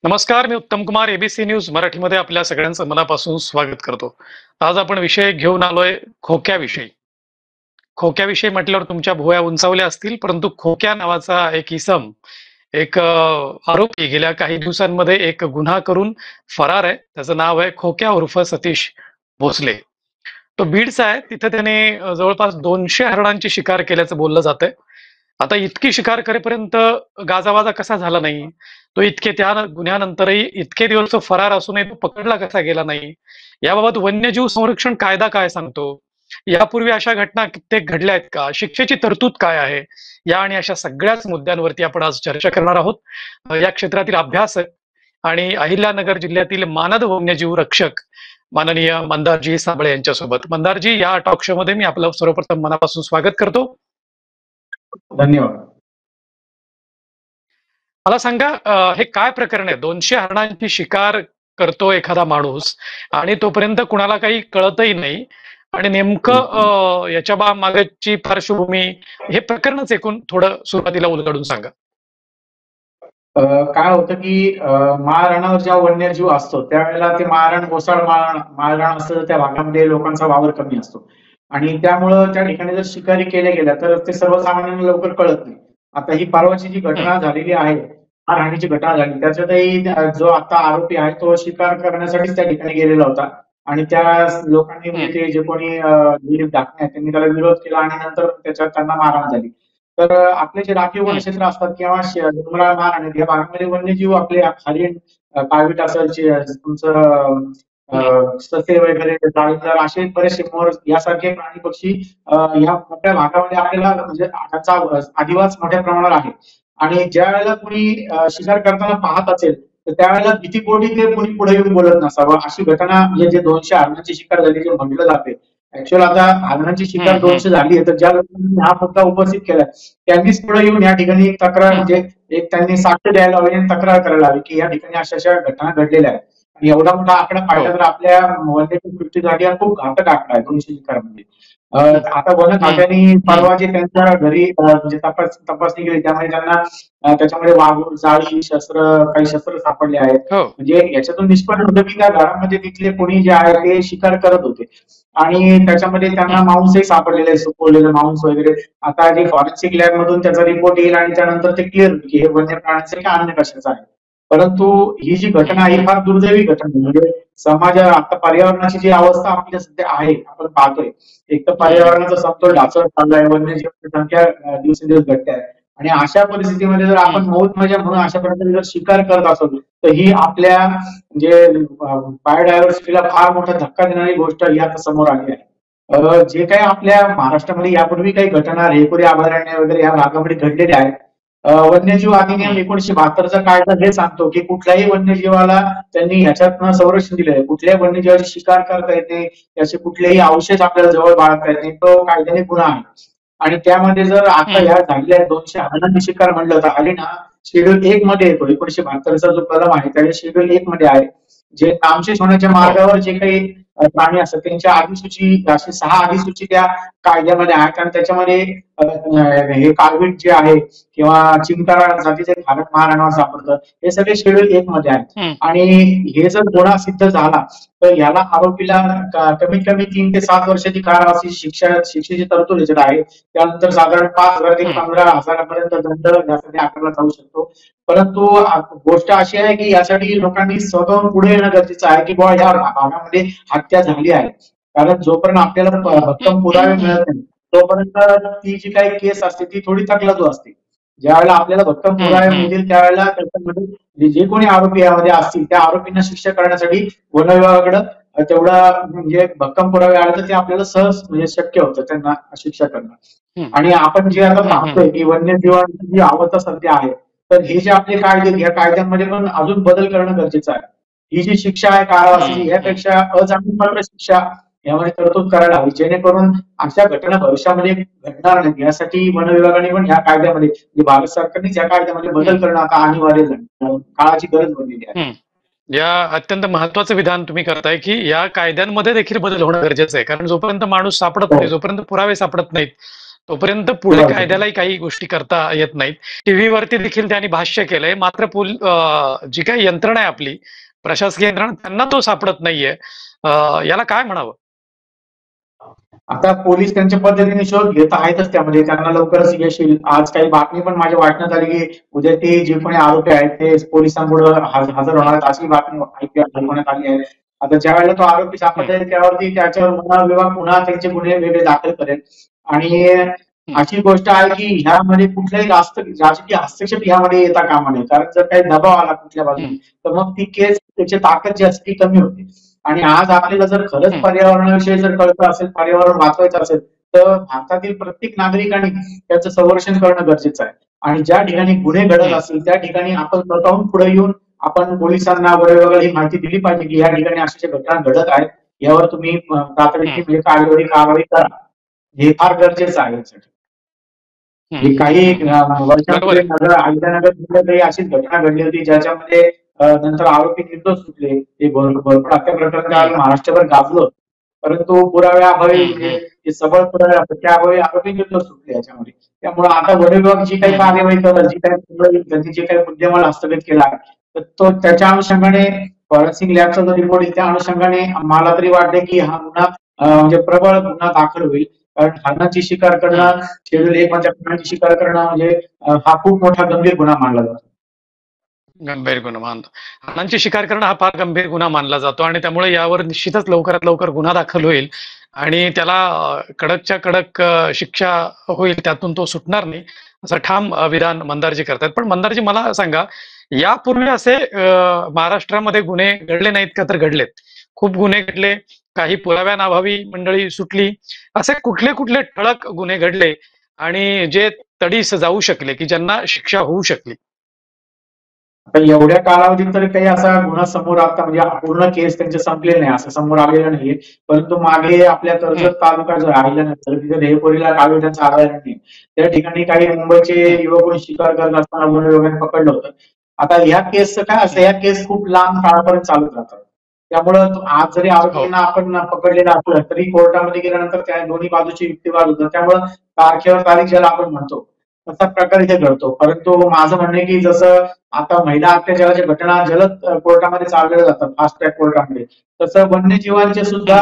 नमस्कार, मी उत्तम Kumar ABC news मराठीमध्ये आपल्या सगळ्यांचं मनापासून स्वागत करतो. आज आपण विषय घेऊन आलोय खोक्याविषयी. खोक्याविषयी म्हटल्यावर तुमच्या भुवया उंचावल्या असतील, परंतु खोक्या नावाचा एक इसम, एक आरोपी गेल्या काही दिवसांमध्ये एक गुन्हा करून फरार आहे. त्याचं नाव आहे खोक्या उर्फ सतीश भोसले. तो बीडचा आहे. तिथे त्याने जवळपास 200 हरणांची शिकार केल्याचं बोललं जातंय. आता इतकी शिकार करेपर्यंत गाजावाजा कसा झाला नाही? तो इतके त्या गुन्ह्यानंतरही इतके दिवस तो फरार असूनही तो पकडला कसा गेला नाही? याबाबत वन्यजीव संरक्षण कायदा काय सांगतो? यापूर्वी अशा घटना कित्येक घडल्या आहेत का? शिक्षेची तरतूद काय आहे? या आणि अशा सगळ्याच मुद्द्यांवरती आपण आज चर्चा करणार आहोत. या क्षेत्रातील अभ्यासक आणि अहिल्यानगर जिल्ह्यातील मानद वन्यजीव रक्षक माननीय मंदारजी साबळे यांच्यासोबत. मंदारजी, या टॉक शो मध्ये मी आपलं सर्वप्रथम मनापासून स्वागत करतो. धन्यवाद. मला सांगा, हे काय प्रकरण आहे? 200 हरणांची शिकार करतो एखादा माणूस आणि तोपर्यंत कुणाला काही कळतही नाही, आणि नेमकं याच्या मागची पार्श्वभूमी, हे प्रकरणच एकूण थोडं सुरुवातीला उलगडून सांगा. काय होतं की माळरानावर जेव्हा वन्यजीव असतो त्यावेळेला ते माळरान ओसाड माळरान असतं, त्या भागामध्ये लोकांचा वावर कमी असतो आणि त्यामुळं त्या ठिकाणी जर शिकारी केल्या गेल्या तर ते सर्वसामान्यांना लवकर कळत नाही. आता ही परवाची जी घटना झालेली आहे, मारहाणीची घटना झाली, त्याच्यातही जो आता आरोपी आहे तो शिकार करण्यासाठीच त्या ठिकाणी गेलेला होता आणि त्या लोकांनी म्हणजे ते जे कोणी दिलीप ढाकणे आहेत त्यांनी त्याला विरोध केला आणि नंतर त्याच्यात त्यांना मारहाण झाली. तर आपले जे राखीव वनक्षेत्र असतात किंवा डोंगराळ महाराणी या भागामध्ये वन्यजीव आपले हरिण, काळवीट असेल, तुमचं ससे वगैरे, जाळीदार असे बरेचसे मोर यासारखे प्राणी पक्षी या मोठ्या भागामध्ये आपल्याला म्हणजे त्यांचा अधिवास मोठ्या प्रमाणावर आहे. आणि ज्या वेळेला कुणी शिकार करताना पाहत असेल तर त्यावेळेला भीतीपोटी ते कुणी पुढे येऊन बोलत नसावं. अशी घटना म्हणजे जे 200 हरणांची शिकार झाली जे म्हटलं जाते, ऍक्च्युअल आता हरणांची शिकार 200 झाली आहे तर ज्या लोकांनी हा मुद्दा उपस्थित केला त्यांनीच पुढे येऊन या ठिकाणी एक तक्रार म्हणजे एक त्यांनी साक्ष द्यायला हवी आणि तक्रार करायला हवी की या ठिकाणी अशा अशा घटना घडलेल्या आहेत. आणि एवढा मोठा आकडा पाहिला तर आपल्या वन्यजीव सृष्टीसाठी हा खूप घातक आकडा आहे 200 शिकारामध्ये. आता वन खात्याने परवा जे त्यांच्या घरी म्हणजे तपासणी केली त्यामध्ये त्यांना त्याच्यामध्ये वाघूर, जाळी, काही शस्त्र सापडले आहेत. म्हणजे याच्यातून निष्पन्न होतं की त्या घरामध्ये तिथले कोणी जे आहे ते शिकार करत होते आणि त्याच्यामध्ये त्यांना मांसही सापडलेले, सुकवलेलं मांस वगैरे. आता जे फॉरेन्सिक लॅब मधून त्याचा रिपोर्ट येईल आणि त्यानंतर ते क्लिअर होईल की हे वन्य प्राण्याचं की अन्य कशाचं आहे. परंतु ही जी घटना आहे फार दुर्दैवी घटना आहे. म्हणजे आता पर्यावरणाची जी अवस्था आपल्या सध्या आहे आपण पाहतोय, एक तर पर्यावरणाचा समतोल ढासळत चाललाय, वन्यजीवांची संख्या दिवसेंदिवस घटते आहे आणि अशा परिस्थितीमध्ये जर आपण मौत मजा म्हणून अशा प्रकारे जर शिकार करत असतो तर ही आपल्या म्हणजे बायोडायव्हर्सिटीला फार मोठा धक्का देणारी गोष्ट ही आता समोर आली आहे. जे काही आपल्या महाराष्ट्रामध्ये यापूर्वी काही घटना रेपुरी अभयारण्य वगैरे या भागामध्ये घडलेल्या आहेत, वन्यजीव अधिनियम 1972चा कायदा हे सांगतो की कुठल्याही वन्यजीवाला त्यांनी ह्याच्यातनं संरक्षण दिलं आहे. कुठल्याही वन्यजीवाची शिकार करता येते, त्याचे कुठलेही अवशेष आपल्याला जवळ बाळगता येत नाही, तो कायद्याने गुन्हा आहे. आणि त्यामध्ये जर आता ह्या झालेल्या 200 हरणांची शिकार म्हणलं तर हरिण हा शेड्यूल 1 मध्ये येतो. 1972चा जो कलम आहे त्या शेड्यूल 1 मध्ये आहे. जे नामशेष होण्याच्या मार्गावर जे काही प्राणी असतात त्यांच्या अधिसूची, अशी 6 अधिसूची त्या कायद्यामध्ये आहेत आणि त्याच्यामध्ये हे काळवीट जे आहे किंवा चिंकारा जातीचे हरण महाराणावर सापडतं, हे सगळे शेड्यूल 1 मध्ये आहेत. आणि हे जर गुन्हा सिद्ध झाला तर याला आरोपीला कमीत कमी 3 ते 7 वर्षाची कारावासाची शिक्षेची तरतूद याच्यात आहे. त्यानंतर साधारण 5,000 ते 15,000 पर्यंत दंड यासाठी आकारला जाऊ शकतो. परंतु गोष्ट अशी आहे की यासाठी लोकांनी स्वतःहून पुढे येणं गरजेचं आहे की बुवा या भागामध्ये हत्या झाली आहे. कारण जोपर्यंत आपल्याला भक्कम पुरावे मिळत नाही तोपर्यंत ती जी काही केस असते ती थोडी तकलादू असते. ज्यावेळेला आपल्याला भक्कम पुरावे मिळतील त्यावेळेला त्याच्यामध्ये जे कोणी आरोपी यामध्ये असतील त्या आरोपींना शिक्षा करण्यासाठी वन विभागाकडे तेवढा म्हणजे भक्कम पुरावे आले तर ते आपल्याला सहज म्हणजे शक्य होतं त्यांना शिक्षा करणं. आणि आपण जे आता पाहतोय की वन्यजीवांची जी अवस्था सध्या आहे तर हे जे आपले कायदे या कायद्यांमध्ये पण अजून बदल करणं गरजेचं आहे. ही जी शिक्षा आहे कारावासाची यापेक्षा अजामीनपात्र शिक्षा यामध्ये तरतूद करायला हवी जेणेकरून अशा घटना भविष्यामध्ये घडणार नाहीत. यासाठी वन विभागाने पण या कायद्यामध्ये भारत सरकारनेच या कायद्यामध्ये बदल करणं आता अनिवार्य झालं, काळाची गरज बनलेली आहे. या अत्यंत महत्वाचं विधान तुम्ही करताय की या कायद्यांमध्ये देखील बदल होणं गरजेचं आहे. कारण जोपर्यंत माणूस सापडत नाही, जोपर्यंत पुरावे सापडत नाहीत, तोपर्यंत पुढे बरोबर. कायद्यालाही काही गोष्टी करता येत नाहीत. टीव्हीवरती देखील त्यांनी भाष्य केलंय, मात्र जी काही यंत्रणा आहे आपली प्रशासकीय यंत्रणा त्यांना तो सापडत नाहीये. याला काय म्हणावं? आता पोलीस त्यांच्या पद्धतीने शोध घेत आहेतच त्यामध्ये, त्यांना लवकरच यश येईल. आज काही बातमी पण माझ्या वाचण्यात आली की उद्या ते जे कोणी आरोपी आहेत ते पोलिसांपुढे हजर होणार आहेत, अशी बातमी ऐकण्यात आली आहे. आता ज्या वेळेला तो आरोपी सापडेल त्यावरती त्याच्यावर गुन्हा विभाग पुन्हा त्यांचे गुन्हे वेगळे दाखल करेल. आणि अशी गोष्ट आहे की ह्यामध्ये कुठलाही राजकीय हस्तक्षेप ह्यामध्ये येता कामा नये, कारण जर काही दबाव आला कुठल्या बाजूने तर मग ती केस त्याची ताकद जी असते ती कमी होते. आणि आज आपल्याला जर खरंच पर्यावरणाविषयी जर कळतं असेल, पर्यावरण वाचवायचं असेल, तर भारतातील प्रत्येक नागरिकाने त्याचं संरक्षण करणं गरजेचं आहे. आणि ज्या ठिकाणी गुन्हे घडत असतील त्या ठिकाणी आपण स्वतःहून पुढे येऊन आपण पोलिसांना वगैरे ही माहिती दिली पाहिजे की या ठिकाणी अशा घटना घडत आहेत, यावर तुम्ही तातडीची म्हणजे कारवाई करा. हे फार गरजेचं आहे यासाठी. ही काही वर्षांपूर्वी अहिल्यानगर जिल्ह्यात काही अशीच घटना घडली होती ज्याच्यामध्ये नंतर आरोपी निर्दोष सुटले. ते भरपूर हत्या प्रकरण महाराष्ट्रभर गाजलं, परंतु पुराव्याअभावी म्हणजे जे सबळ पुरावे असतात त्याअभावी आरोपी निर्दोष सुटले याच्यामध्ये. त्यामुळे आता वन विभाग जी काही कार्यवाही करत, त्यांनी जे काही मुद्देमाल हस्तगत केला आहे तर तो त्याच्या अनुषंगाने फॉरेन्सिक लॅबचा जो रिपोर्ट आहे त्या अनुषंगाने मला तरी वाटते की हा गुन्हा म्हणजे प्रबळ गुन्हा दाखल होईल. कारण हरणाची शिकार करणं, शेड्यूल 1 मध्ये हरणाची शिकार करणं म्हणजे हा खूप मोठा गंभीर गुन्हा मानला जातो. गंभीर गुन्हा मानतो. हरणांची शिकार करणं हा फार गंभीर गुन्हा मानला जातो आणि त्यामुळे यावर निश्चितच लवकरात लवकर गुन्हा दाखल होईल आणि त्याला कडकच्या कडक शिक्षा होईल, त्यातून तो सुटणार नाही असं ठाम विधान मंदारजी करतात. पण मंदारजी मला सांगा, यापूर्वी असे महाराष्ट्रामध्ये गुन्हे घडले नाहीत का? तर घडलेत. खूप गुन्हे घडले, काही पुराव्याअभावी मंडळी सुटली. असे कुठले कुठले ठळक गुन्हे घडले आणि जे तडीस जाऊ शकले की ज्यांना शिक्षा होऊ शकली? आता एवढ्या कालावधीत तर काही असा गुन्हा समोर आता म्हणजे पूर्ण केस त्यांचे संपले नाही असं समोर आलेलं नाहीये. परंतु मागे आपल्या कर्जत तालुका जो अहिल्यानगर तिथे रेहपुरीला काळू त्यांचा आढळला नाही. त्या ठिकाणी काही मुंबईचे युवक शिकार करत असताना वन विभागाने पकडलं होतं. आता ह्या केसचं काय असं, ह्या केस खूप लांब काळापर्यंत चालत राहतात. त्यामुळं आज जरी आरोपींना आपण पकडलेलं असलं तरी कोर्टामध्ये गेल्यानंतर त्या दोन्ही बाजूचे युक्तिवाद होतात. त्यामुळं तारखेवर तारीख ज्याला आपण म्हणतो तसा प्रकार इथे घडतो. परंतु माझं म्हणणं आहे की जसं आता महिला अत्याचाराच्या घटना जलद कोर्टामध्ये चालवल्या जातात, फास्ट ट्रॅक कोर्टामध्ये, तसं वन्यजीवांचे सुद्धा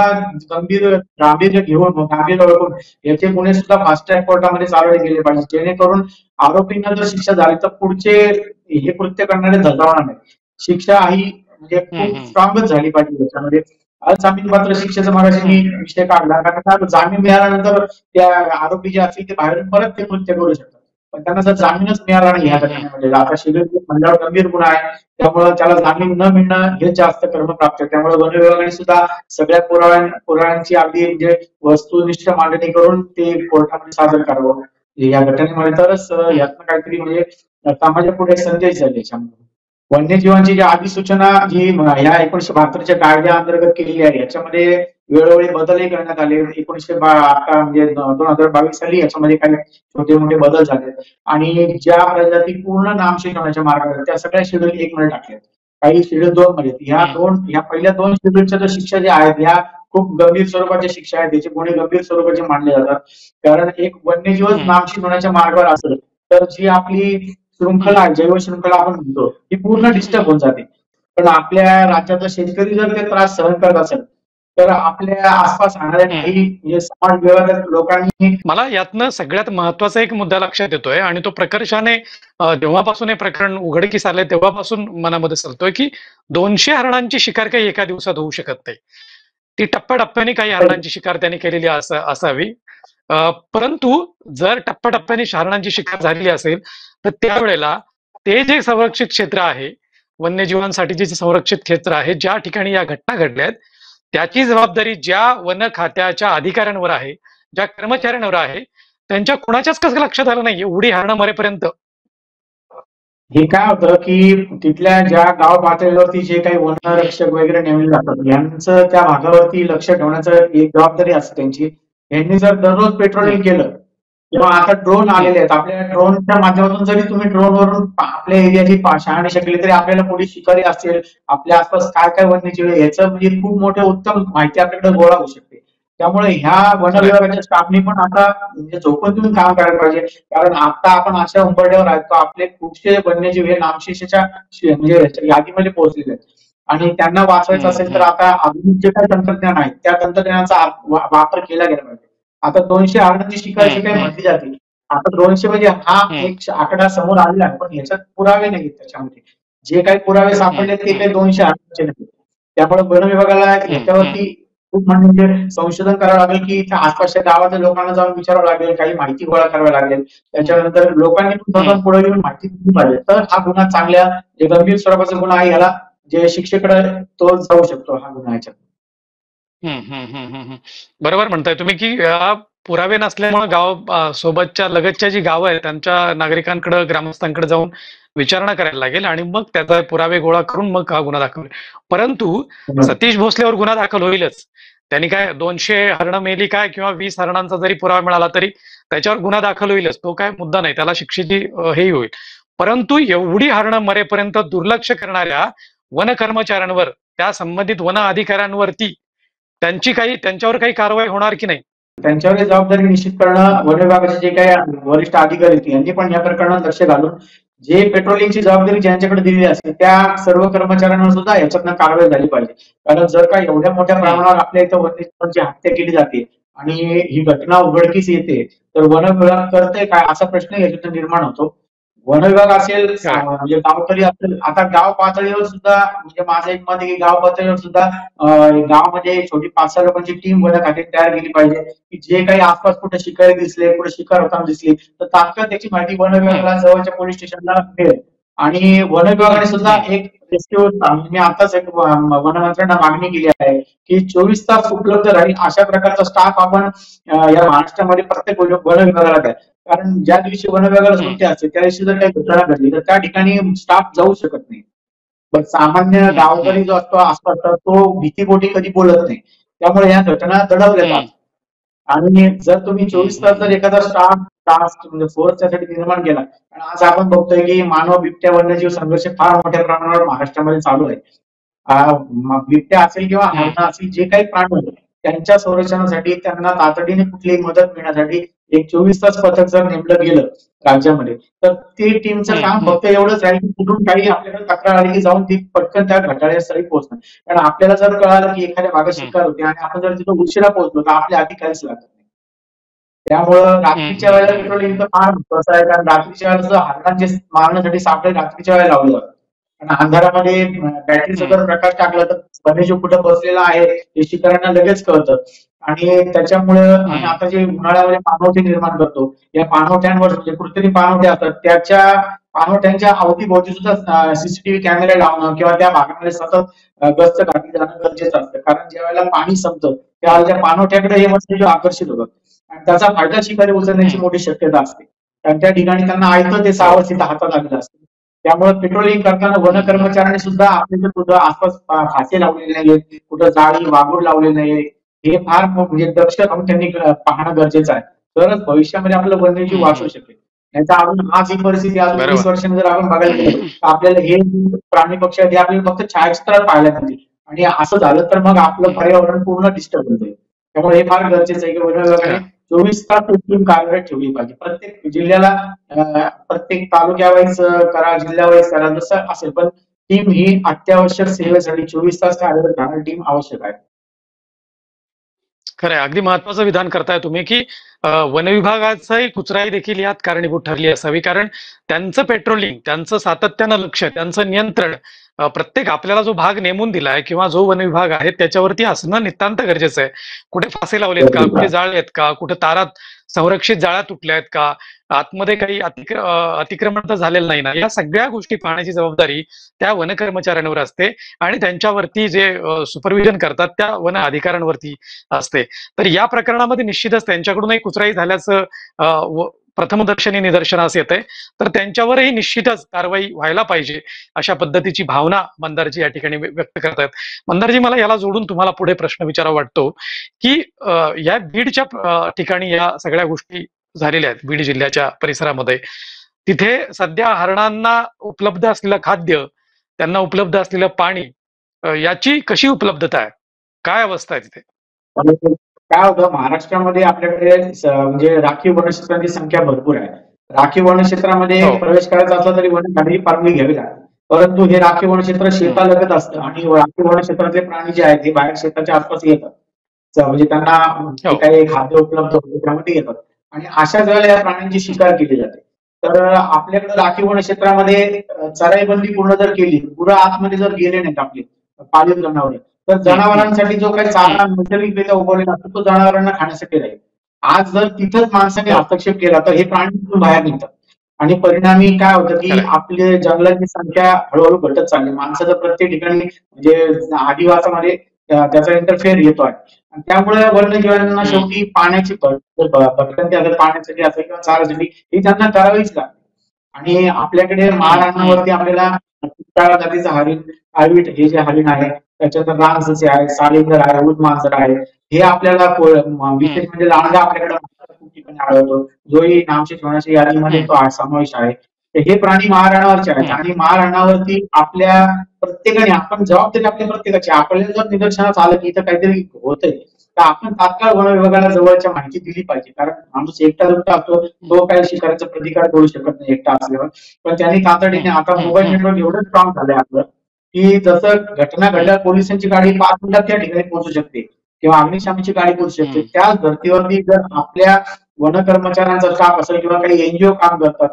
गांभीर्य ओळखून याचे गुन्हे सुद्धा फास्ट ट्रॅक कोर्टामध्ये चालवले गेले पाहिजे, जेणेकरून आरोपींना जर शिक्षा झाली तर पुढचे हे कृत्य करणारे धजावणार नाही. शिक्षा ही म्हणजे खूप स्ट्रॉंगच झाली पाहिजे त्याच्यामध्ये. अजामीन पात्र शिक्षेचा मगाशी मी विषय काढला, कारण जामीन मिळाल्यानंतर त्या आरोपी जे असतील ते बाहेरून परत ते कृत्य करू शकतात. पण त्यांना जर जामीनच मिळाला नाही ह्या घटनेमध्ये, आता शेड्यूल मंडळावर गंभीर गुन्हा आहे त्यामुळे त्याला जामीन न मिळणं हे जास्त कर्मप्राप्त आहे. त्यामुळे वन विभागाने सुद्धा सगळ्या पुराव्यांची अगदी म्हणजे वस्तुनिष्ठ मांडणी करून ते कोर्टामध्ये सादर करावं या घटनेमुळे, तरच यातनं काहीतरी म्हणजे समाजापुढे संदेश जाईल याच्यामध्ये. वन्यजीवांची जी अधिसूचना जी ह्या 1972च्या कायद्या अंतर्गत केलेली आहे याच्यामध्ये वेळोवेळी बदलही करण्यात आले. 19 म्हणजे 2022 साली याच्यामध्ये काही छोटे मोठे बदल झाले आणि ज्या प्रजाती पूर्ण नामशेष होण्याच्या मार्गावर त्या सगळ्या शेड्यूल 1 मध्ये टाकल्या, काही शेड्यूल 2 मध्ये. ह्या पहिल्या 2 शेड्यूलच्या ज्या शिक्षा ज्या आहेत ह्या खूप गंभीर स्वरूपाच्या शिक्षा आहेत, त्याचे गुन्हे गंभीर स्वरूपाचे मानले जातात. कारण एक वन्यजीवच नामशेष होण्याच्या मार्गावर असेल तर जी आपली शृंखला आहे, जैव शृंखला आपण म्हणतो, ती पूर्ण डिस्टर्ब होऊन जाते. पण आपल्या राज्याचा शेतकरी जर ते त्रास सहन करत असेल तर आपल्या आसपास राहणाऱ्या काही म्हणजे समाज व्यवस्थित लोकांनी. मला यातनं सगळ्यात महत्वाचा एक मुद्दा लक्षात येतोय आणि तो प्रकर्षाने जेव्हापासून हे प्रकरण उघडकीस आलंय तेव्हापासून मनामध्ये चालतोय की 200 हरणांची शिकार काही एका दिवसात होऊ शकत नाही. ती टप्प्याटप्प्याने काही हरणांची शिकार त्यांनी केलेली असावी. परंतु जर टप्प्याटप्प्याने हरणांची शिकार झालेली असेल तर त्यावेळेला ते जे संरक्षित क्षेत्र आहे, वन्यजीवांसाठी जे संरक्षित क्षेत्र आहे, ज्या ठिकाणी या घटना घडल्यात त्याची जबाबदारी ज्या वन खात्याच्या अधिकाऱ्यांवर आहे, ज्या कर्मचाऱ्यांवर आहे, त्यांच्या कुणाच्याच कसं लक्षात आलं नाही एवढी हरणं मरेपर्यंत? हे काय होतं की तिथल्या ज्या गाव पातळीवरती जे काही वनरक्षक वगैरे नेमले जातात यांचं त्या भागावरती लक्ष ठेवण्याचं एक जबाबदारी असते त्यांची. यांनी जर दररोज पेट्रोलिंग केलं किंवा आता ड्रोन आलेले आहेत, आपल्या ड्रोनच्या माध्यमातून जरी तुम्ही ड्रोनवरून आपल्या एरियाची शहानिशा केली तरी आपल्याला पोलीस शिकारी असतील, आपल्या आसपास काय काय वन्यजीव याचं म्हणजे खूप मोठे उत्तम माहिती आपल्याकडे गोळा होऊ शकते. त्यामुळे ह्या वन खरंय. विभागाच्या स्टाफनी पण आता म्हणजे झोपून देऊन काम करायला पाहिजे. कारण आता आपण अशा उंबरठ्यावर आहेत, आपले खूपसे वन्यजीव हे नामशेषाच्या म्हणजे यादीमध्ये पोहोचलेले आहेत. आणि त्यांना वाचवायचं हं, असेल तर हं, आता आधुनिक जे काही तंत्रज्ञान आहे, त्या तंत्रज्ञानाचा वापर केला गेला पाहिजे. आता 200 हरणांची शिकार हं, जी काही हं, म्हटली जाते, आता 200 म्हणजे हा हं, एक आकडा समोर आलेला आहे, पण ह्याच्यात पुरावे नाहीत त्याच्यामध्ये. जे काही पुरावे हं, सापडले ते हं, काही 200 हरणांचे नाहीत. त्यामुळे वन विभागाला हं, हं, ह्याच्यावरती खूप म्हणजे संशोधन करावं लागेल, की त्या आसपासच्या गावातल्या लोकांना जाऊन विचारावं लागेल, काही माहिती गोळा करावी लागेल. हं, त्याच्यानंतर लोकांनी पण हं, स्वतःहून पुढे येऊन माहिती दिली पाहिजे. तर हा गुन्हा चांगल्या जे गंभीर स्वरूपाचा गुन्हा आहे, याला जे शिक्षेकडे तो जाऊ शकतो हा गुन्हा याच्यात. हं, हं, हं, हं, हं. बरोबर म्हणताय तुम्ही, की पुरावे नसल्यामुळे सोबतच्या लगतच्या जी गावं आहेत त्यांच्या नागरिकांकडे, ग्रामस्थांकडे जाऊन विचारणा करायला लागेल आणि मग त्याचा पुरावे गोळा करून मग हा गुन्हा दाखल होईल. परंतु सतीश भोसलेवर गुन्हा दाखल होईलच. त्यांनी काय 200 हरणं मेली काय किंवा 20 हरणांचा जरी पुरावा मिळाला तरी त्याच्यावर गुन्हा दाखल होईलच. तो काय मुद्दा नाही. त्याला शिक्षेची हेही होईल. परंतु एवढी हरणं मरेपर्यंत दुर्लक्ष करणाऱ्या वन कर्मचाऱ्यांवर, त्या संबंधित वन अधिकाऱ्यांवरती त्यांच्यावर काही कारवाई होणार की नाही? त्यांच्यावर जबाबदारी निश्चित करणं वन विभागाचे जे काही वरिष्ठ अधिकारी आहेत यांनी पण या प्रकरणात लक्ष घालून जे पेट्रोलिंगची जबाबदारी ज्यांच्याकडे दिलेली असते त्या सर्व कर्मचाऱ्यांवर सुद्धा याच्यातनं कारवाई झाली पाहिजे. कारण जर का एवढ्या मोठ्या हं, प्रमाणावर आपल्या इथं वन्यजीवांची हत्या केली जाते आणि ही घटना उघडकीस येते, तर वन विभाग करतंय काय असा प्रश्न याच्यातून निर्माण होतो. वन विभाग असेल, खरंय. म्हणजे गावकरी असेल, आता गाव पातळीवर सुद्धा म्हणजे माझं एक मत आहे की गाव पातळीवर सुद्धा गावामध्ये छोटी 5-6 लोकांची टीम वन खात्यात तयार केली पाहिजे, की जे काही आसपास कुठे शिकारी दिसले, कुठे शिकार होताना दिसली, तर तात्काळ त्याची माहिती वन हं, विभागाला जवळच्या पोलीस स्टेशनला मिळेल. आणि वन विभागाने हं, सुद्धा हं, एक रेस्क्यू, मी आताच एक वनमंत्र्यांना मागणी केली आहे की 24 तास उपलब्ध राहील अशा प्रकारचा स्टाफ आपण या महाराष्ट्रामध्ये प्रत्येक वन विभागाला द्या. कारण ज्या दिवशी वन विभागाला हं, सुट्टी असते त्या दिवशी जर काही घटना घडली तर त्या ठिकाणी स्टाफ जाऊ शकत नाही. पण सामान्य हं, हं, गावकरी जो असतो आसपासचा तो भीतीपोटी कधी बोलत नाही. त्यामुळे या घटना दडवल्या हं, जातात. आणि जर तुम्ही हं, 24 तास हं, जर हं. एखादा स्टाफ टास्क म्हणजे फोर्स त्यासाठी निर्माण केला, आणि आज आपण बघतोय की मानव बिबट्या वन्यजीव संघर्ष फार मोठ्या प्रमाणावर महाराष्ट्रामध्ये चालू आहे. बिबट्या असेल किंवा हं, हरणं असेल, जे काही प्राणी आहेत त्यांच्या संरक्षणासाठी त्यांना तातडीने कुठलीही मदत मिळण्यासाठी एक 24 तास पथक जर नेमलं गेलं राज्यामध्ये, तर ते टीमचं हं, काम हं, फक्त एवढंच आहे की कुठून काही आपल्याकडे तक्रार आली की जाऊन ती पटकन त्या घटनास्थळी पोहोचणं. कारण आपल्याला जर कळालं की एखाद्या भागात हं, शिकार होते आणि आपण जर तिथं उशिरा पोहोचलो तर आपल्या हाती काहीच लागत नाही. त्यामुळं हं, रात्रीच्या हं, वेळेला हं, हं. पेट्रोलिंग तर फार महत्वाचं आहे, कारण रात्रीच्या वेळेला हरणांचे मारण्यासाठी सापळे रात्रीच्या वेळेला लावले जातात. आणि अंधारामध्ये बॅटरीचा हं, जर प्रकाश टाकला तर वन्यजीव कुठं बसलेला आहे हे शिकाऱ्यांना लगेच कळतं. आणि त्याच्यामुळं आणि हं, आता जे उन्हाळ्यामध्ये पाणवठे निर्माण करतो, या पाणवठ्यांवर जे कृत्रिम पाणवठे असतात त्याच्या पाणवठ्यांच्या अवतीभोवती सुद्धा सीसीटीव्ही कॅमेरे लावणं किंवा त्या भागामध्ये सतत गस्त घातली जाणं गरजेचं असतं. कारण ज्या वेळेला पाणी संपतं हं, त्यावेळेला त्या पाणवठ्याकडे हे वन्यजीव आकर्षित होतात आणि त्याचा फायदा शिकारी उचलण्याची हं, मोठी शक्यता असते. कारण त्या ठिकाणी त्यांना आयतं ते हो. सावज तिथं हातात आलेलं असतं. त्यामुळे पेट्रोलिंग करताना वन हं, हं, कर्मचाऱ्यांनी सुद्धा आपल्या कुठं आसपास फासे लावलेले नाहीयेत, कुठं जाळी वाघूर लावले नाहीये, हे फार म्हणजे दक्ष राहून त्यांनी पाहणं गरजेचं आहे. तरच भविष्यामध्ये आपलं वन्यजीव हं, वाचू हं. शकेल. नाहीतर अजून आज ही परिस्थिती अजून 20 बरोबर. वर्षांनी जर आपण बघायला गेलो तर आपल्याला हे जे प्राणी पक्षी आहेत हे आपल्याला फक्त छायाचित्रात पाहायला मिळतील. आणि असं झालं तर मग आपलं हं, पर्यावरण पूर्ण डिस्टर्ब होईल. त्यामुळे हे फार गरजेचं आहे की वन विभागाने खरं. 24 तास टीम कार्यरत ठेवली पाहिजे. प्रत्येक जिल्ह्याला प्रत्येक तालुक्या वाईज करा, जिल्हा वाईज करा, जसं असेल, पण टीम ही अत्यावश्यक हं. सेवेसाठी 24 तास कार्यरत राहणारी टीम आवश्यक आहे. खरं आहे. अगदी महत्त्वाचं विधान करताय तुम्ही, की वन विभागाचाही कुचराई देखील यात कारणीभूत ठरली असावी. कारण त्यांचं पेट्रोलिंग, त्यांचं सातत्यानं लक्ष, त्यांचं नियंत्रण प्रत्येक आपल्याला जो भाग नेमून दिलाय किंवा जो वन विभाग आहे त्याच्यावरती असणं नितांत गरजेचं आहे. कुठे फासे लावलेत का? कुठे जाळे आहेत का? कुठे तारात संरक्षित जाळ्या तुटल्या आहेत का? आतमध्ये काही अतिक्रमण तर झालेलं नाही ना? या सगळ्या गोष्टी पाहण्याची जबाबदारी त्या वन कर्मचाऱ्यांवर असते आणि त्यांच्यावरती जे सुपरविजन करतात त्या वन अधिकाऱ्यांवरती असते. तर या प्रकरणामध्ये निश्चितच त्यांच्याकडूनही कुचराई झाल्याचं प्रथमदर्शनी निदर्शनास येतंय. तर त्यांच्यावरही निश्चितच कारवाई व्हायला पाहिजे, अशा पद्धतीची भावना मंदारजी या ठिकाणी व्यक्त करतायत. मंदारजी, मला याला जोडून तुम्हाला पुढे प्रश्न विचारावा वाटतो, की या बीडच्या ठिकाणी या सगळ्या गोष्टी झालेल्या आहेत, बीड जिल्ह्याच्या परिसरामध्ये. तिथे सध्या हरणांना उपलब्ध असलेलं खाद्य, त्यांना उपलब्ध असलेलं पाणी, याची कशी उपलब्धता आहे? काय अवस्था आहे तिथे? काय होतं महाराष्ट्रामध्ये आपल्याकडे म्हणजे राखीव वनक्षेत्रांची संख्या भरपूर आहे. राखीव वनक्षेत्रामध्ये हो. प्रवेश करायचा असला तरी वनखात्याची परवानगी घ्यावी लागते. परंतु हे राखीव वनक्षेत्र हं, शेतालगत असतं आणि राखीव वनक्षेत्रातले प्राणी जे आहेत ते बाहेर शेताच्या आसपास येतात. म्हणजे त्यांना हो. जे काही खाद्य उपलब्ध होतं त्यामध्ये येतात आणि अशाच वेळेला या प्राण्यांची शिकार केली जाते. तर आपल्याकडे राखीव वनक्षेत्रामध्ये चराई बंदी पूर्ण जर केली, गुरं आतमध्ये जर गेले नाहीत आपले पाळीव जनावरे, तर हं, हं, जनावरांसाठी जो काही हं, चारा नैसर्गिकरित्या उगवलेला असतो तो जनावरांना खाण्यासाठी राहील. आज जर तिथंच माणसाने हो. हस्तक्षेप केला तर हे प्राणी तिथून बाहेर निघतात आणि परिणामी काय होतं की खरंय. आपले जंगलाची संख्या हळूहळू घटत चालली. माणसाचं प्रत्येक ठिकाणी म्हणजे आदिवासामध्ये त्याचा इंटरफेअर येतोय आणि त्यामुळे वन्यजीवांना हं, शेवटी पाण्याची भटकंती असेल पाण्यासाठी असेल किंवा चारासाठी ही त्यांना करावीच लागते. आणि आपल्याकडे हं, हं, महाराणावरती आपल्याला काळा जातीचं हरिण, काळवीट हे जे हरिण आहे, त्याच्यानंतर रानसचे आहे, सालिंगर आहे, उद मांजर आहे. हे आपल्याला हं, विशेष म्हणजे लांडगा आपल्याकडे खूप ठिकाणी आढळतो. जोही नामशेष होण्याच्या यादीमध्ये हं, तो समावेश आहे. तर हे प्राणी महाराणावरचे आहेत हं, आणि महाराणावरती आपल्या प्रत्येकाने आपण जबाबदारी आपल्या प्रत्येकाची. आपल्याला जर निदर्शनास आलं की इथं काहीतरी होतंय, तर आपण तात्काळ वन विभागाला जवळच्या माहिती दिली पाहिजे. कारण माणूस एकटा दुकटा असतो, हं, तो काही शिकाराचा प्रतिकार करू शकत नाही एकटा असल्यावर. पण त्यांनी तातडीने हं, आता हं, मोबाईल हं, नेटवर्क एवढं स्ट्रॉंग झालंय आपलं, की जसं घटना हं, घडल्यावर पोलिसांची गाडी 5 मिनिटात त्या ठिकाणी पोहोचू शकते किंवा अग्निशामकची गाडी पोहोचू शकते. हं. त्याच धर्तीवरती जर आपल्या वन कर्मचाऱ्यांचा स्टाफ असेल किंवा काही एनजीओ काम करतात,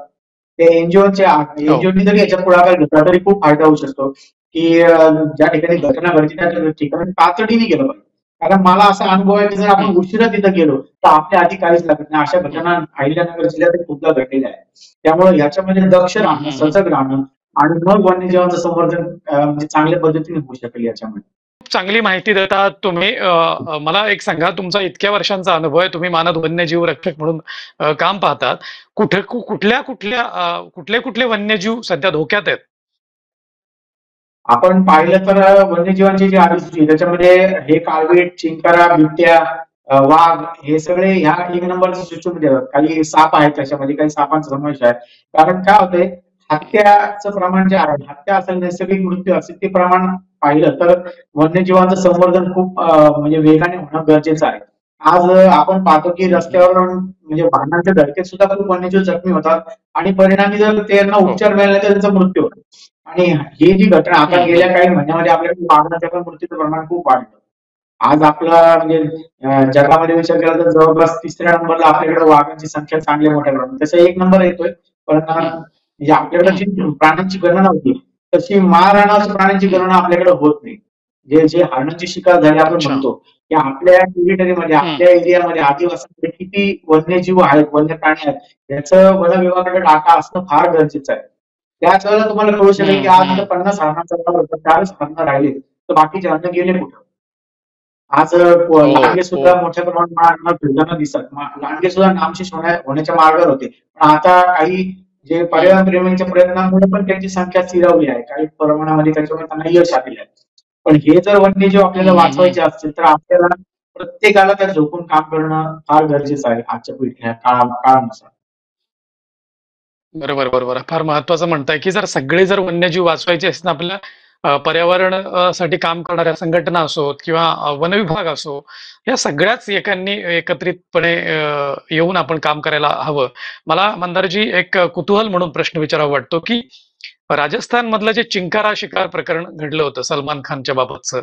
त्या हो. एनजीओनी जरी याच्यात पुढाकार घेतला तरी खूप फायदा होऊ शकतो, की ज्या ठिकाणी हं, घटना घडते त्या ठिकाणी तातडीने गेलं पाहिजे. कारण मला असा अनुभव आहे की जर हं, आपण उशिरा तिथं गेलो तर आपल्या आधी काहीच लागत नाही. अशा हं, घटना अहिल्यानगर जिल्ह्यात खूपदा घडलेल्या आहेत. त्यामुळे याच्यामध्ये दक्ष हं, राहणं, हं, हं. सजग राहणं आणि मग वन्यजीवांचं संवर्धन म्हणजे चांगल्या पद्धतीने होऊ शकेल याच्यामध्ये. खूप चांगली माहिती देता तुम्ही. मला एक सांगा, तुमचा इतक्या वर्षांचा अनुभव आहे. तुम्ही मानद वन्यजीव रक्षक म्हणून काम पाहतात. कुठले वन्यजीव सध्या धोक्यात आहेत? आपण पाहिलं तर वन्यजीवांची जी अधिसूची त्याच्यामध्ये हे काळवीट, चिंकारा, बिबट्या, वाघ हे सगळे ह्या 1 नंबरच्या सूचीमध्ये येतात. काही साप आहेत त्याच्यामध्ये, काही सापांचा समावेश आहे. कारण काय होतंय, हत्याचं प्रमाण जे आहे, हत्या असेल, नैसर्गिक मृत्यू असेल, ते प्रमाण पाहिलं तर वन्यजीवांचं संवर्धन खूप म्हणजे वेगाने होणं गरजेचं आहे. आज आपण पाहतो की हं, हं. रस्त्यावर म्हणजे वाहनांच्या धडकेत सुद्धा खूप वन्यजीव जखमी होतात आणि परिणामी जर त्यांना हो. उपचार मिळाले तर त्यांचा मृत्यू होतो. आणि ही जी घटना आता हं, गेल्या हं. काही महिन्यामध्ये आपल्याकडे वाघाच्या पण मृत्यूचं प्रमाण खूप वाढलं. आज आपला म्हणजे जगामध्ये विचार केला तर जवळपास 3ऱ्या नंबरला आपल्याकडे वाघांची संख्या चांगल्या मोठ्या प्रमाणात. तसा 1 नंबर येतोय. पण हं, म्हणजे आपल्याकडे हं. जी प्राण्यांची गणना होती, तशी महाराणाच्या प्राण्यांची हं. गणना आपल्याकडे होत नाही. जे जे हरणांची शिकार झाली आपण अच्छा. म्हणतो, की आपल्या टेरिटरीमध्ये, हं, आपल्या एरियामध्ये आदिवासींमध्ये किती वन्यजीव आहेत, वन्य प्राणी आहेत, याचं वन विभागाकडे डाटा असणं फार गरजेचं आहे. त्याच वेळेला तुम्हाला कळू शकेल, की हं, आज जर हं. 50 हरणांचा वावर होता, 4च हरणं राहिले, तर बाकीचे हरणं गेले कुठं? आज हो, लांडगे हो. सुद्धा मोठ्या प्रमाणात महाराणावर फिरताना दिसतात. लांडगे सुद्धा नामशेष होण्याच्या मार्गावर होते. पण आता काही जे हं, पर्यावरण प्रेमींच्या प्रयत्नांमुळे पण त्यांची संख्या स्थिरावली आहे. काही प्रमाणामध्ये त्याच्यामुळे त्यांना यश आलेलं आहे. पण हे जर वन्यजीव आपल्याला हं, हं, हं. वाचवायचे असतील, तर आपल्याला प्रत्येकाला त्यात झोकून काम करणं फार गरजेचं आहे आजच्या काळानुसार. बरोबर, बरोबर. फार महत्त्वाचं म्हणताय, की जर सगळे वन्यजीव वाचवायचे असतील आपल्याला, पर्यावरण साठी काम करणाऱ्या संघटना असोत किंवा वन विभाग असो, या सगळ्याच एकांनी एकत्रितपणे येऊन आपण काम करायला हवं. मला मंदारजी एक कुतूहल म्हणून प्रश्न विचारावा वाटतो, की राजस्थान मधलं जे चिंकारा शिकार प्रकरण घडलं होतं सलमान खानच्या बाबतचं,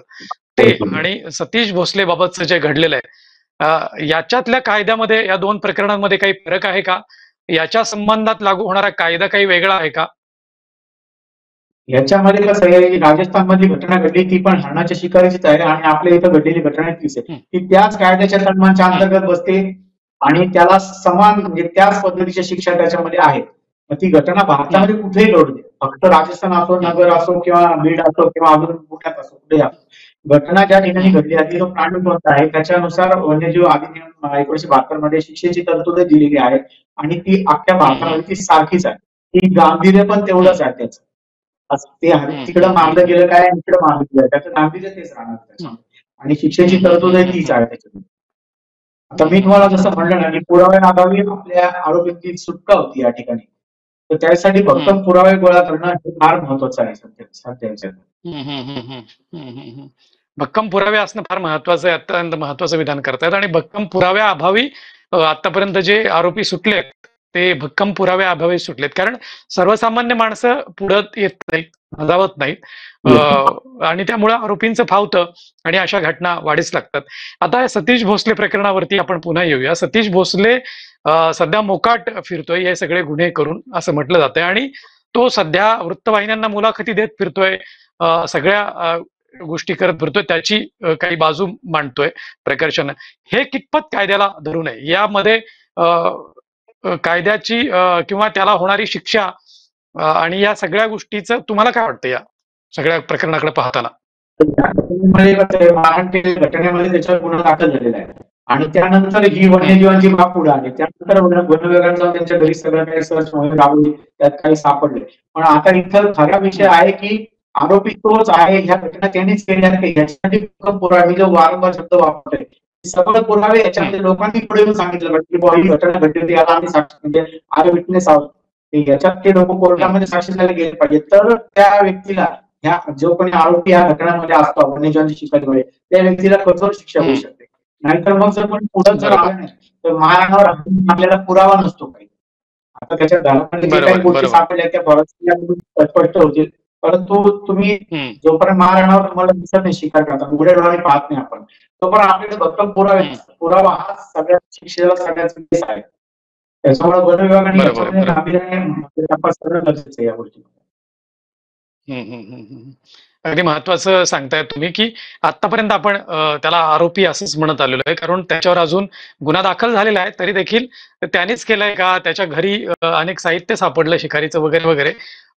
ते आणि सतीश भोसले बाबतचं जे घडलेलं आहे, याच्यातल्या कायद्यामध्ये या 2 प्रकरणांमध्ये काही फरक आहे का? याच्या संबंधात लागू होणारा कायदा काही वेगळा आहे का? याच्यामध्ये कसं आहे, की राजस्थानमधली घटना घडली ती पण हरणाच्या शिकारीचीच आहे आणि आपल्या इथं घडलेली घटना तीच आहे. हं, ती त्याच कायद्याच्या कलमांच्या हं, अंतर्गत बसते आणि त्याला समान म्हणजे त्याच पद्धतीच्या शिक्षा त्याच्यामध्ये आहेत. मग ती घटना हं, भारतामध्ये कुठेही घडू दे. फक्त राजस्थान असो, हं, नगर असो किंवा बीड असो किंवा अजून पुण्यात असो, कुठेही असो. घटना ज्या ठिकाणी हं, घडली आहे, तो प्राणी कोणता आहे त्याच्यानुसार वन्यजीव अधिनियम 1972 मध्ये शिक्षेची तरतूद दिलेली आहे आणि ती अख्ख्या हं, हं, भारतामध्ये ती सारखीच आहे. ती गांभीर्य पण हं, तेवढंच आहे त्याचं. असं ते हं, तिकडं हं, हं, मारलं हं, गेलं काय आणि इकडं मारलं गेलं त्याचं गांभीर्य तेच राहणार हं, त्याच्यामध्ये आणि शिक्षेची हं, तरतूद हं, आहे हं, तीच हं, आहे त्याच्यामध्ये. आता हं, मी हं, तुम्हाला हं, जसं म्हणलं ना की पुराव्याअभावी आपल्या आरोपींची सुटका होती या ठिकाणी. तर त्यासाठी फक्त हं, पुरावे गोळा करणं हे फार महत्वाचं आहे सध्या सध्याच्या. हं, हं, हं, हं, हं, हं, हं. भक्कम पुरावे असणं फार महत्वाचं आहे, अत्यंत महत्वाचं विधान करतायत. आणि भक्कम पुराव्याअभावी आतापर्यंत जे आरोपी सुटलेत ते भक्कम पुराव्याअभावी सुटलेत. कारण सर्वसामान्य माणसं पुढं येत नाहीत, धावत नाहीत, आणि त्यामुळे आरोपींचं फावतं आणि अशा घटना वाढीस लागतात. आता सतीश भोसले प्रकरणावरती आपण पुन्हा येऊया. सतीश भोसले सध्या मोकाट फिरतोय हे सगळे गुन्हे करून, असं म्हटलं जातंय. आणि तो सध्या वृत्तवाहिन्यांना मुलाखती देत फिरतोय, सगळ्या गोष्टी करत फिरतोय, त्याची काही बाजू मांडतोय प्रकर्षानं. हे कितपत कायद्याला धरू नये, यामध्ये कायद्याची किंवा त्याला होणारी शिक्षा आणि या सगळ्या गोष्टीचं तुम्हाला काय वाटतं, या सगळ्या प्रकरणाकडे पाहताना? मारहाण केलेल्या घटनेमध्ये त्याच्यावर गुन्हा दाखल झालेला आहे आणि त्यानंतर ही वन्यजीवांची बाब पुढे आली. त्यानंतर वन विभागाने जाऊन त्यांच्या घरी सगळं काही सर्च मोहीम राबवली, त्यात काही सापडले. पण आता इथं खरा विषय आहे की आरोपी तोच आहे, ह्या घटना त्यांनीच केल्या आहेत, याच्यासाठी पुरावे, मी जो वारंवार शब्द वापरतोय, सगळे पुरावे याच्यामध्ये लोकांनी पुढे येऊन सांगितलं पाहिजे की ही घटना घडली होती, याला आम्ही साक्षी म्हणजे आय विटनेस आहोत. याच्यात ते लोक कोर्टामध्ये साक्षी द्यायला गेले पाहिजे, तर त्या व्यक्तीला, ह्या जो कोणी आरोपी या घटनामध्ये असतो वन्यजीवांची शिकारीमुळे, त्या व्यक्तीला कठोर शिक्षा होऊ शकते. नाहीतर मग जर कोणी पुढे जर आलं नाही तर मारहाणावर आपल्याला पुरावा नसतो काही. आता त्याच्या घरामध्ये जे काही गोष्टी सापडल्या त्या फॉरेन्सिक स्पष्ट होतील, परंतु तुम्ही जोपर्यंत मारहाणावर तुम्हाला दिसत नाही शिकार करताना, उघड्या डोळ्याने पाहत नाही आपण, तोपर्यंत आपल्याकडे भक्कम पुरावा हा सगळ्यात शिक्षेला सगळ्यात बेस आहे. त्याच्यामुळे वन विभागाने तपास करणं गरजेचं आहे या गोष्टी. अगदी महत्वाचं सांगताय तुम्ही की आतापर्यंत आपण त्याला आरोपी असंच म्हणत आलेलो आहे, कारण त्याच्यावर अजून गुन्हा दाखल झालेला आहे. तरी देखील त्यानेच केलंय का, त्याच्या घरी अनेक साहित्य सापडलं शिकारीचं वगैरे वगैरे,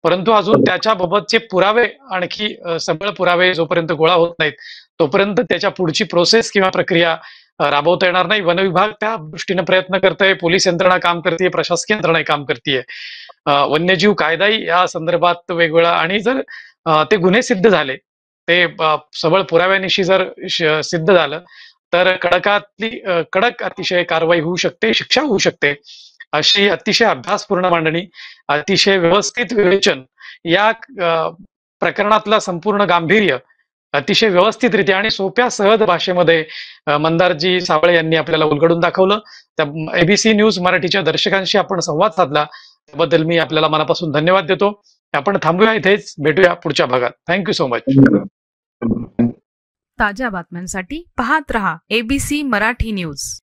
परंतु अजून त्याच्याबाबतचे पुरावे, आणखी सबळ पुरावे जोपर्यंत गोळा होत नाहीत तोपर्यंत त्याच्या पुढची प्रोसेस किंवा प्रक्रिया राबवता येणार नाही. वन विभाग त्या दृष्टीने प्रयत्न करतंय, पोलीस यंत्रणा काम करते, प्रशासकीय यंत्रणा काम करते, वन्यजीव कायदाही या संदर्भात वेगवेगळा. आणि जर ते गुन्हे सिद्ध झाले, ते सबळ पुराव्यानिशी जर सिद्ध झालं तर कडकातली कडक अतिशय कारवाई होऊ शकते, शिक्षा होऊ शकते. अशी अतिशय अभ्यासपूर्ण मांडणी, अतिशय व्यवस्थित विवेचन, या प्रकरणातलं संपूर्ण गांभीर्य अतिशय व्यवस्थितरित्या आणि सोप्या सहज भाषेमध्ये मंदारजी साबळे यांनी आपल्याला उलगडून दाखवलं. त्या एबीसी न्यूज मराठीच्या दर्शकांशी आपण संवाद साधला, त्याबद्दल मी आपल्याला मनापासून धन्यवाद देतो. आपण थांबूया इथेच, भेटूया पुढच्या भागात. Thank you so much. ताज्या बातम्यांसाठी पाहत रहा एबीसी मराठी न्यूज.